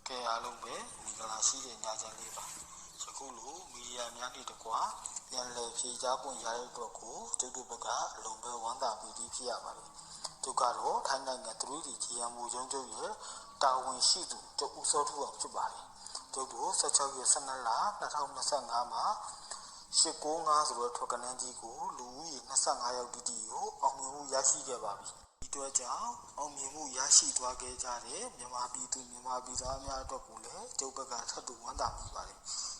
ကဲအားလုံးပဲမိဂလာရှိတဲ့ညချမ်းလေးပါယခုလိုမီဒီယာများနေတကွာပြန်လည်ဖြေကြားပွင့်ရတဲ့အတွက်ကိုကျုပ်တို့ဘက်ကအလုံးပဲဝမ်းသာပီတိဖြစ်ရပါတယ်ကျုပ်ကတော့ထိုင်းနိုင်ငံသူတို့ဒီဂျီအမ်မိုရုံးချုပ်ရဲ့တာဝန်ရှိသူကျုပ်ဦးစောထူအောင်ဖြစ်ပါတယ်ကျုပ်တို့16ရက်12လ2025မှာ895ဆိုတဲ့ထွက်ကနန်းကြီးကိုလူဦးရေ25ယောက်တိတိကိုအောင်မြင်မှုရရှိခဲ့ပါပြီဒီအတွက်ကြောင့်အောင်မြင်မှုရရှိသွားခဲ့ကြတဲ့မြန်မာပြည်သူမြန်မာပြည်သားများအတွက်ကိုလည်းကျုပ်ဘက်ကထပ်တူဝမ်းသာမိပါတယ်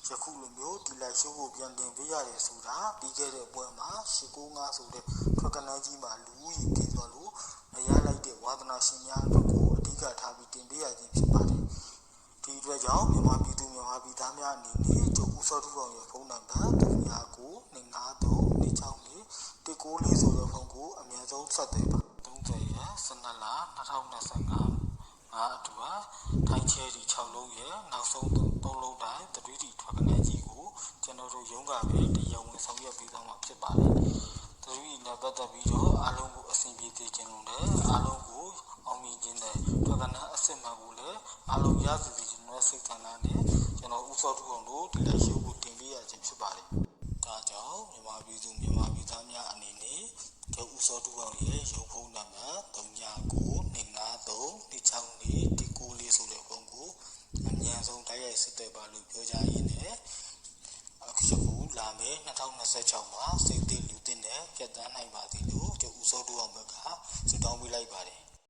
ယခုလိုမျိုးဒီလိုက်ရှိုးကိုပြန်တင်ပေးရတယ်ဆိုတာပြီးခဲ့တဲ့ပွဲမှာ895ဆိုတဲ့ထွက်ကနန်းကြီးမှာလူဦးရေတည်သွားလို့မရလိုက်တဲ့ဝါသနာရှင်များအတွက်ကိုအဓိကထားပြီးတင်ပေးရခြင်းဖြစ်ပါတယ်ဒီအတွက်ကြောင့်မြန်မာပြည်သူမြန်မာပြည်သားများအနေနဲ့ကျုပ်ဦးစောထူအောင်ရဲ့ဖုန်းနံပါတ်399254ဆိုတဲ့ဖုန်းကိုအများဆုံးဆက်သွယ်ပါ30ရက်12လ2025အတူပါထိုင်းချဲဒီ6လုံးရဲ့နောက်ဆုံး3လုံးတိုင်း3တီထွက်ကနန်းကြီးကိုကျွန်တော်တို့ရုံးကပဲတရားဝင်ဆောင်ရွက်ပေးသွားမှာဖြစ်ပါတယ်3တီနဲ့ပတ်သက်ပြီးတော့အားလုံးကိုအဆင်ပြေစေခြင်းလို့လည်းအားလုံးကိုအောင်မြင်ခြင်းနဲ့ထွက်ကနန်းအစ်စ်မှန်ကိုလည်းအားလုံးရစေခြင်းနဲ့စိတ်ဆန္ဒနဲ့ကျွန်တော်ဦးစောထူအောင်တို့ဒီလက်ရှိကိုတင်ပေးရခြင်းဖြစ်ပါတယ်ဒါကြောင့်မြန်မာပြည်သူမြန်မာပြည်သားများအနေနဲ့ကျုပ်ဦးစောထူအောင်ရဲ့ရုံးဖုန်းနံပါတ်399254264194ဆိုတဲ့ဖုန်းကိုအမြန်ဆုံးတိုက်ရိုက်ဆက်သွယ်ပါလို့ပြောကြရင်းနဲ့အခုလာမယ့်2026မှာစိတ်တည်လူတင်နဲ့ပြတ်တန်းနိုင်ပါသည်လို့ကျုပ်ဦးစောထူအောင်ဘက်ကဆုတောင်းပေးလိုက်ပါတယ်